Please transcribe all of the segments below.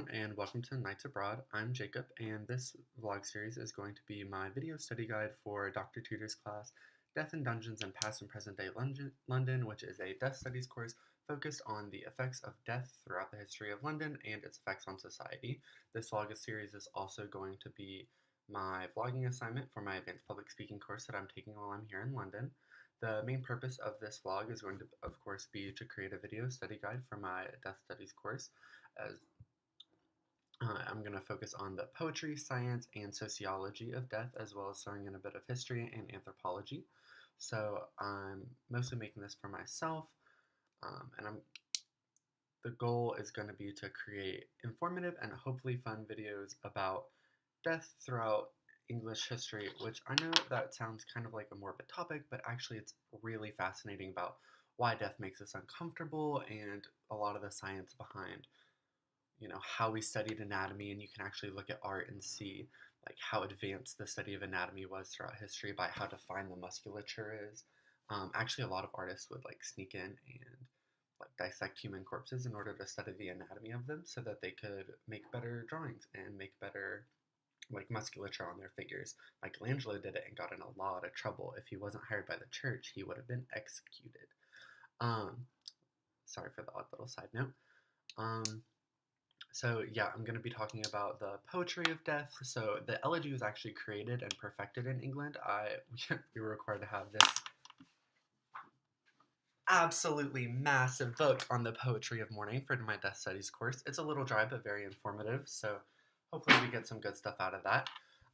everyone, and welcome to Nights Abroad. I'm Jacob, and this vlog series is going to be my video study guide for Dr. Tudor's class, Death in Dungeons and Past and Present Day London, which is a death studies course focused on the effects of death throughout the history of London and its effects on society. This vlog series is also going to be my vlogging assignment for my advanced public speaking course that I'm taking while I'm here in London. The main purpose of this vlog is going to, of course, be to create a video study guide for my death studies course, as I'm going to focus on the poetry, science, and sociology of death, as well as throwing in a bit of history and anthropology. So I'm mostly making this for myself, and the goal is going to be to create informative and hopefully fun videos about death throughout English history, which I know that sounds kind of like a morbid topic, but actually it's really fascinating about why death makes us uncomfortable and a lot of the science behind how we studied anatomy, and you can actually look at art and see like how advanced the study of anatomy was throughout history by how defined the musculature is. Actually, a lot of artists would like sneak in and like dissect human corpses in order to study the anatomy of them so that they could make better drawings and make better like musculature on their figures. Michelangelo did it and got in a lot of trouble. If he wasn't hired by the church, he would have been executed. Um, Sorry for the odd little side note. So yeah, I'm going to be talking about the poetry of death. So the elegy was actually created and perfected in England. We were required to have this absolutely massive book on the poetry of mourning for my death studies course. It's a little dry but very informative, so hopefully we get some good stuff out of that.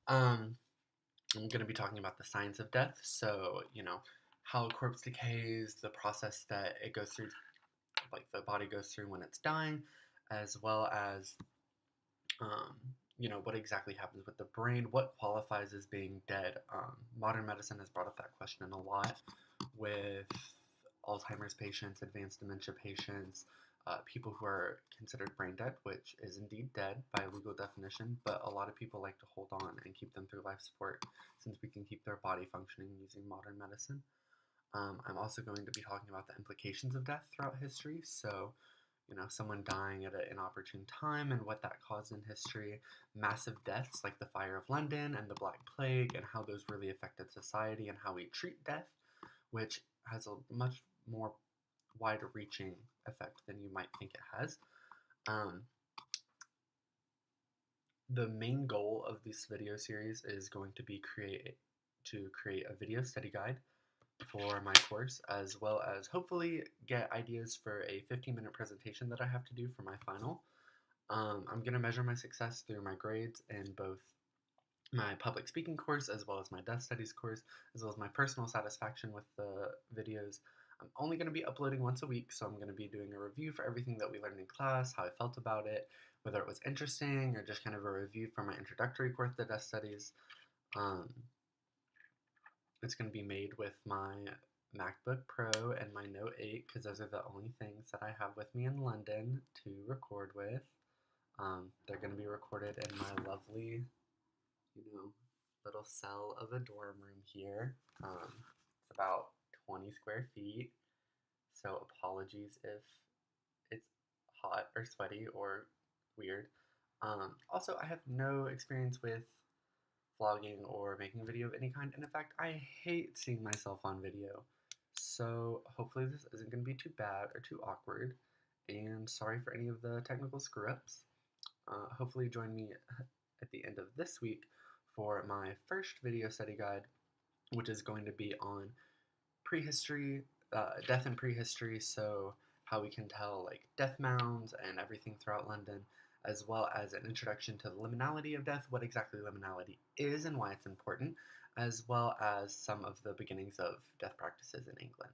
I'm going to be talking about the science of death, so how a corpse decays, the process that it goes through, like the body goes through when it's dying, as well as what exactly happens with the brain, what qualifies as being dead. Modern medicine has brought up that question a lot with Alzheimer's patients, advanced dementia patients, people who are considered brain dead, which is indeed dead by legal definition, but a lot of people like to hold on and keep them through life support since we can keep their body functioning using modern medicine. I'm also going to be talking about the implications of death throughout history, so someone dying at an inopportune time and what that caused in history, massive deaths like the Fire of London and the Black Plague, and how those really affected society and how we treat death, which has a much more wide-reaching effect than you might think it has. The main goal of this video series is going to be to create a video study guide for my course, as well as hopefully get ideas for a 15-minute presentation that I have to do for my final. I'm going to measure my success through my grades in both my public speaking course as well as my death studies course, as well as my personal satisfaction with the videos. I'm only going to be uploading once a week, so I'm going to be doing a review for everything that we learned in class, how I felt about it, whether it was interesting, or just kind of a review for my introductory course to death studies. It's going to be made with my MacBook Pro and my Note 8 because those are the only things that I have with me in London to record with. They're going to be recorded in my lovely, little cell of a dorm room here. It's about 20 square feet, so apologies if it's hot or sweaty or weird. Also, I have no experience with vlogging or making a video of any kind, and in fact, I hate seeing myself on video. So hopefully this isn't going to be too bad or too awkward, and sorry for any of the technical screw-ups. Hopefully join me at the end of this week for my first video study guide, which is going to be on prehistory, death and prehistory, so how we can tell like death mounds and everything throughout London, as well as an introduction to the liminality of death, what exactly liminality is and why it's important, as well as some of the beginnings of death practices in England.